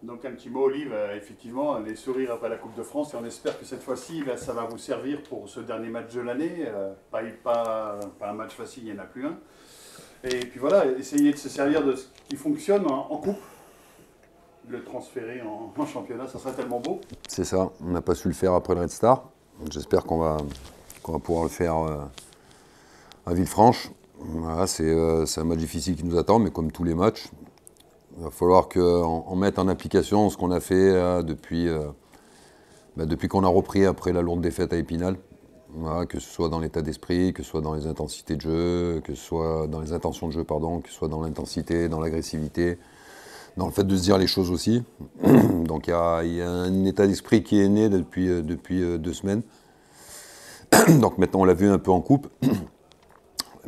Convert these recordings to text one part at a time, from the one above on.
Donc un petit mot, Olive, effectivement, les sourires après la Coupe de France, et on espère que cette fois-ci, là, ça va vous servir pour ce dernier match de l'année. Pas un match facile, il n'y en a plus un. Et puis voilà, essayer de se servir de ce qui fonctionne en coupe, le transférer en championnat, ça serait tellement beau. C'est ça, on n'a pas su le faire après le Red Star. J'espère qu'on va pouvoir le faire à Villefranche. Voilà, c'est un match difficile qui nous attend, mais comme tous les matchs, il va falloir qu'on mette en application ce qu'on a fait depuis qu'on a repris après la lourde défaite à Épinal. Voilà, que ce soit dans l'état d'esprit, que ce soit dans les intensités de jeu, que ce soit dans les intentions de jeu, pardon, que ce soit dans l'intensité, dans l'agressivité, dans le fait de se dire les choses aussi. Donc il y a un état d'esprit qui est né depuis 2 semaines. Donc maintenant on l'a vu un peu en coupe.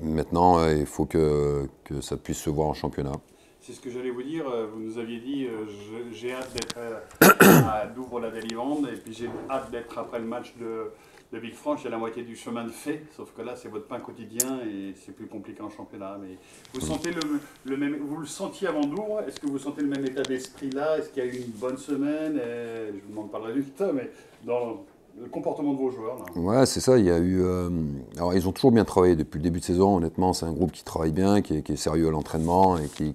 Maintenant il faut que ça puisse se voir en championnat. C'est ce que j'allais vous dire. Vous nous aviez dit, j'ai hâte d'être à Douvres-la-Délivrande, et puis j'ai hâte d'être après le match de Villefranche. Il y a la moitié du chemin de fait, sauf que là, c'est votre pain quotidien et c'est plus compliqué en championnat. Mais vous sentez le même, vous le sentiez avant Douvres. Est-ce que vous sentez le même état d'esprit là? Est-ce qu'il y a eu une bonne semaine? Je ne vous demande pas le résultat, mais dans le comportement de vos joueurs là. Ouais, c'est ça. Il y a eu. Alors, ils ont toujours bien travaillé depuis le début de saison. Honnêtement, c'est un groupe qui travaille bien, qui est sérieux à l'entraînement et qui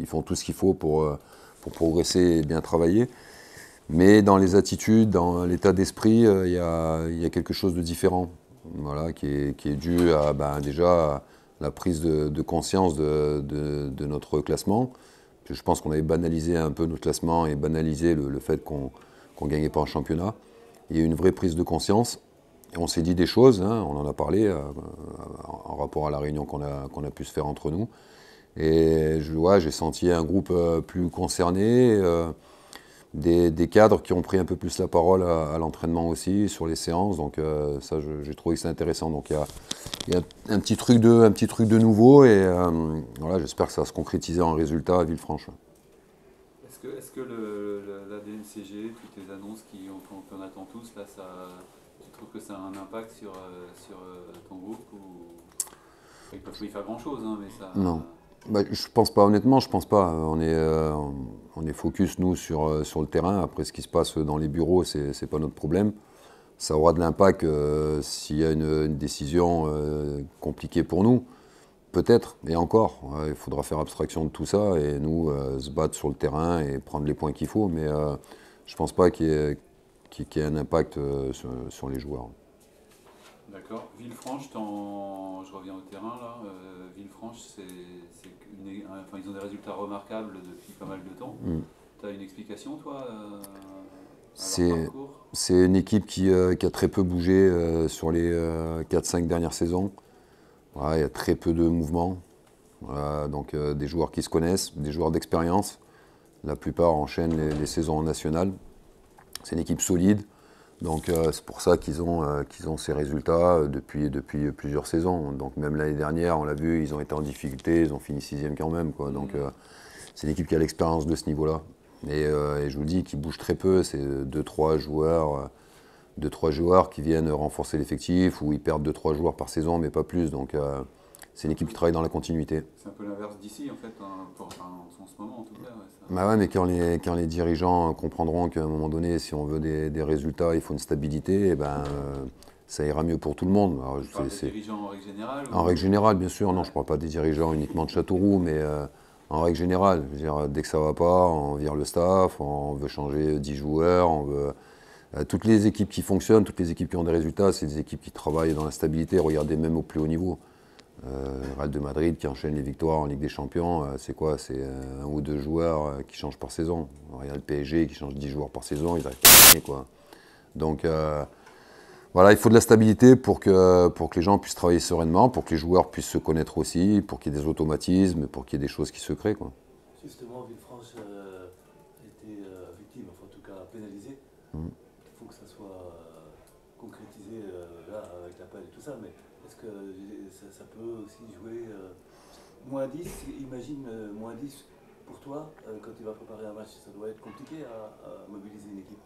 font tout ce qu'il faut pour progresser et bien travailler. Mais dans les attitudes, dans l'état d'esprit, il y a quelque chose de différent, voilà, qui est dû à déjà à la prise de conscience de notre classement. Je pense qu'on avait banalisé un peu notre classement et banalisé le fait qu'on ne gagnait pas en championnat. Il y a eu une vraie prise de conscience. Et on s'est dit des choses, hein, on en a parlé en rapport à la réunion qu'on a pu se faire entre nous. Et j'ai senti un groupe plus concerné. Des cadres qui ont pris un peu plus la parole à l'entraînement aussi, sur les séances, donc ça j'ai trouvé que c'est intéressant. Donc il y a un petit truc de nouveau et voilà, j'espère que ça va se concrétiser en résultat à Villefranche. Est-ce que la DNCG, toutes les annonces qu'on attend tous, là, tu trouves que ça a un impact sur ton groupe ou... Ils peuvent pas y faire grand-chose, hein, mais ça... Non. Je pense pas, honnêtement, je pense pas. On est focus, nous, sur le terrain. Après, ce qui se passe dans les bureaux, c'est pas notre problème. Ça aura de l'impact s'il y a une décision compliquée pour nous. Peut-être, et encore. Il faudra faire abstraction de tout ça et nous se battre sur le terrain et prendre les points qu'il faut. Mais je pense pas qu'il y ait un impact sur les joueurs. D'accord. Villefranche, je reviens au terrain là. Villefranche, ils ont des résultats remarquables depuis pas mal de temps. Tu as une explication, toi, à leur parcours? C'est une équipe qui a très peu bougé sur les 4-5 dernières saisons. Voilà, il y a très peu de mouvements. Voilà, donc des joueurs qui se connaissent, des joueurs d'expérience. La plupart enchaînent les saisons en national. C'est une équipe solide. Donc c'est pour ça qu'ils ont ces résultats depuis plusieurs saisons. Donc même l'année dernière, on l'a vu, ils ont été en difficulté, ils ont fini 6e quand même, quoi. Donc c'est une équipe qui a l'expérience de ce niveau-là. Et je vous le dis, qui bouge très peu, c'est 2-3 joueurs qui viennent renforcer l'effectif, ou ils perdent 2-3 joueurs par saison, mais pas plus. Donc c'est une équipe qui travaille dans la continuité. C'est un peu l'inverse d'ici, en fait, en ce moment, en tout cas. Ouais, bah ouais, mais quand les dirigeants comprendront qu'à un moment donné, si on veut des résultats, il faut une stabilité, et ça ira mieux pour tout le monde. Alors, tu parles des dirigeants en règle générale? En règle générale, bien sûr. Non, je ne parle pas des dirigeants uniquement de Châteauroux, mais en règle générale. Je veux dire, dès que ça ne va pas, on vire le staff, on veut changer 10 joueurs, on veut... toutes les équipes qui fonctionnent, toutes les équipes qui ont des résultats, c'est des équipes qui travaillent dans la stabilité. Regardez même au plus haut niveau. Real de Madrid qui enchaîne les victoires en Ligue des Champions, c'est quoi? C'est 1 ou 2 joueurs qui changent par saison. Regarde le PSG qui change 10 joueurs par saison, ils arrivent pas à gagner, quoi. Donc voilà, il faut de la stabilité pour que les gens puissent travailler sereinement, pour que les joueurs puissent se connaître aussi, pour qu'il y ait des automatismes, pour qu'il y ait des choses qui se créent, quoi. Justement, Villefranche a été victime, enfin en tout cas pénalisée. Il faut que ça soit concrétisé là avec l'appel et tout ça, mais est-ce que ça peut aussi jouer moins 10, imagine moins 10 pour toi, quand tu vas préparer un match, ça doit être compliqué à mobiliser une équipe?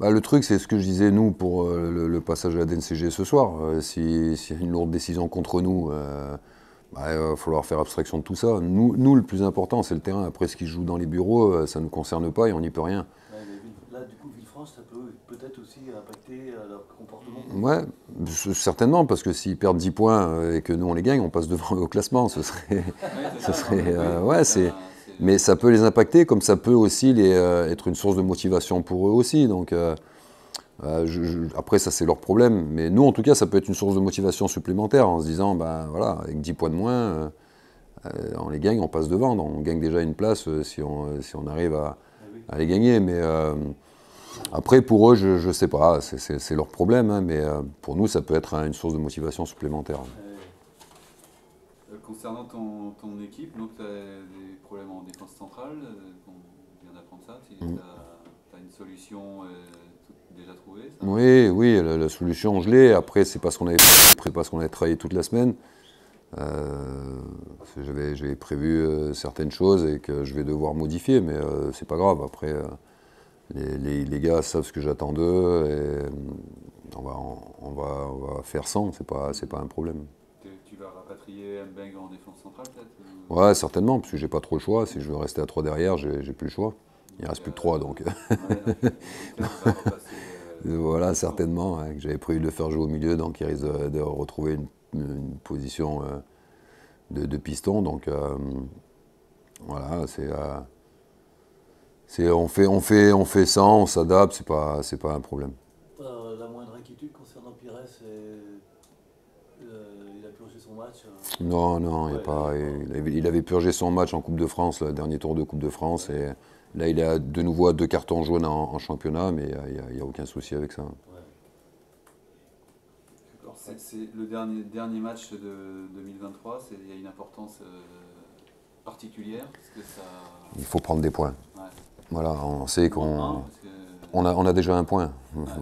Le truc, c'est ce que je disais, nous, pour le passage à la DNCG ce soir. S'il y a une lourde décision contre nous, Il va falloir faire abstraction de tout ça. Nous, le plus important, c'est le terrain. Après, ce qui se joue dans les bureaux, ça ne nous concerne pas et on n'y peut rien. Ouais, mais là, du coup, Villefranche, ça peut peut-être aussi impacter leur comportement. Ouais, certainement, parce que s'ils perdent 10 points et que nous, on les gagne, on passe devant eux au classement. Ce serait... Mais ça peut les impacter, comme ça peut aussi être une source de motivation pour eux aussi. Donc, après, ça, c'est leur problème. Mais nous, en tout cas, ça peut être une source de motivation supplémentaire en se disant, ben voilà, avec 10 points de moins, on les gagne, on passe devant. Donc, on gagne déjà une place si on arrive à les gagner. Mais après, pour eux, je ne sais pas, c'est leur problème. Hein, mais pour nous, ça peut être une source de motivation supplémentaire. Concernant ton équipe, donc tu as des problèmes en défense centrale, on vient d'apprendre ça. Tu as une solution déjà trouvée ça? Oui, la solution, je l'ai. Après, c'est parce qu'on avait travaillé toute la semaine. J'avais prévu certaines choses et que je vais devoir modifier, mais c'est pas grave. Après, les gars savent ce que j'attends d'eux et on va faire sans, c'est pas un problème. Tu vas rapatrier Mbeng en défense centrale peut-être? Ouais, certainement, parce que j'ai pas trop le choix. Si je veux rester à 3 derrière, j'ai plus le choix. Il ne reste plus que 3, donc. Voilà, certainement. Hein, j'avais prévu de le faire jouer au milieu, donc il risque de retrouver une position de piston. Donc voilà, on fait ça, on s'adapte, c'est pas un problème. La moindre inquiétude concernant Pires, il a purgé son match. Non, il avait purgé son match en Coupe de France, le dernier tour de Coupe de France, et là il a de nouveau 2 cartons jaunes en championnat, mais il n'y a aucun souci avec ça. Ouais. C'est le dernier match de 2023, il y a une importance particulière parce que ça... Il faut prendre des points. Ouais. Voilà, on sait qu'on a déjà un point.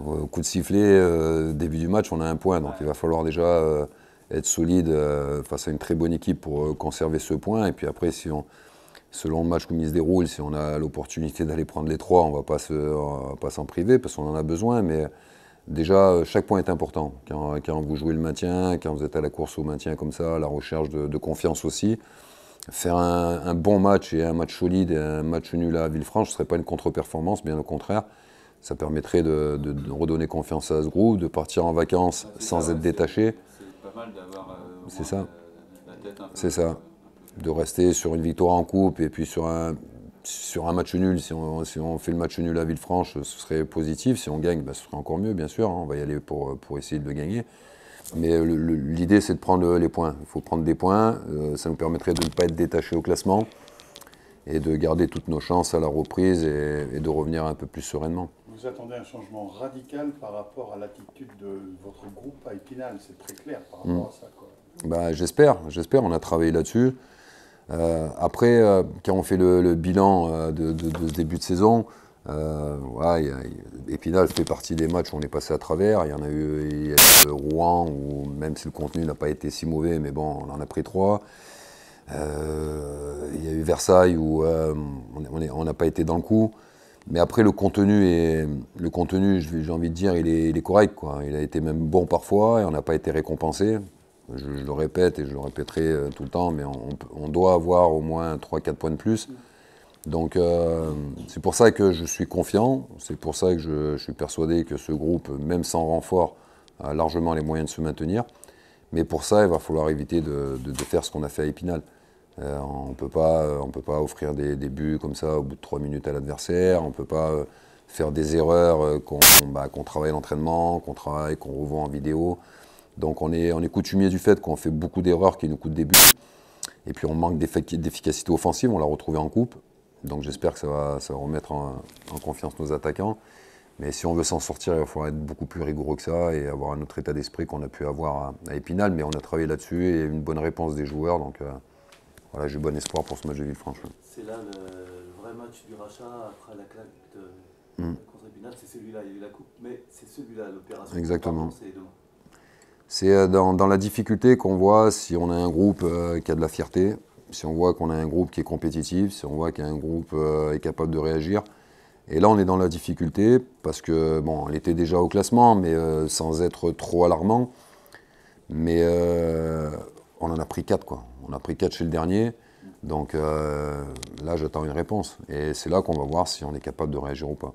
Au coup de sifflet, début du match, on a un point, donc il va falloir déjà être solide face à une très bonne équipe pour conserver ce point. Et puis après, selon le match comme il se déroule, si on a l'opportunité d'aller prendre les 3, on ne va pas s'en priver parce qu'on en a besoin. Mais déjà, chaque point est important. Quand vous jouez le maintien, quand vous êtes à la course au maintien comme ça, la recherche de confiance aussi. Faire un bon match et un match solide et un match nul à Villefranche, ce ne serait pas une contre-performance, bien au contraire. Ça permettrait de redonner confiance à ce groupe, de partir en vacances sans être détaché. C'est pas mal d'avoir c'est ça. La tête un peu... C'est ça. De rester sur une victoire en coupe et puis sur un match nul. Si on fait le match nul à Villefranche, ce serait positif. Si on gagne, ce serait encore mieux, bien sûr. On va y aller pour essayer de le gagner. Mais l'idée, c'est de prendre les points. Il faut prendre des points. Ça nous permettrait de ne pas être détaché au classement et de garder toutes nos chances à la reprise et de revenir un peu plus sereinement. Vous attendez un changement radical par rapport à l'attitude de votre groupe à Épinal, c'est très clair par rapport à ça, quoi. J'espère, on a travaillé là-dessus. Après, quand on fait le bilan de ce début de saison, Épinal fait partie des matchs où on est passé à travers. Il y a eu Rouen, où même si le contenu n'a pas été si mauvais, mais bon, on en a pris 3. Il y a eu Versailles où on n'a pas été dans le coup. Mais après, le contenu, j'ai envie de dire, il est correct, quoi. Il a été même bon parfois et on n'a pas été récompensé. Je le répète et je le répéterai tout le temps, mais on doit avoir au moins 3-4 points de plus. Donc c'est pour ça que je suis confiant, c'est pour ça que je suis persuadé que ce groupe, même sans renfort, a largement les moyens de se maintenir. Mais pour ça, il va falloir éviter de faire ce qu'on a fait à Épinal. On ne peut pas offrir des buts comme ça au bout de 3 minutes à l'adversaire, on ne peut pas faire des erreurs qu'on travaille à l'entraînement, qu'on revoit en vidéo. Donc on est coutumier du fait qu'on fait beaucoup d'erreurs qui nous coûtent des buts. Et puis on manque d'efficacité offensive, on l'a retrouvé en coupe. Donc j'espère que ça va remettre en confiance nos attaquants. Mais si on veut s'en sortir, il va falloir être beaucoup plus rigoureux que ça et avoir un autre état d'esprit qu'on a pu avoir à Épinal. Mais on a travaillé là-dessus et une bonne réponse des joueurs. Donc voilà, j'ai bon espoir pour ce match de Villefranche. C'est là le vrai match du rachat après la claque contre Épinal. C'est celui-là, il y a eu la coupe, mais c'est celui-là l'opération. Exactement. C'est demain. C'est dans la difficulté qu'on voit si on a un groupe qui a de la fierté, si on voit qu'on a un groupe qui est compétitif, si on voit qu'un groupe est capable de réagir. Et là, on est dans la difficulté parce que, bon, elle était déjà au classement, mais sans être trop alarmant. Mais on en a pris 4, quoi. On a pris 4 chez le dernier. Donc là, j'attends une réponse. Et c'est là qu'on va voir si on est capable de réagir ou pas.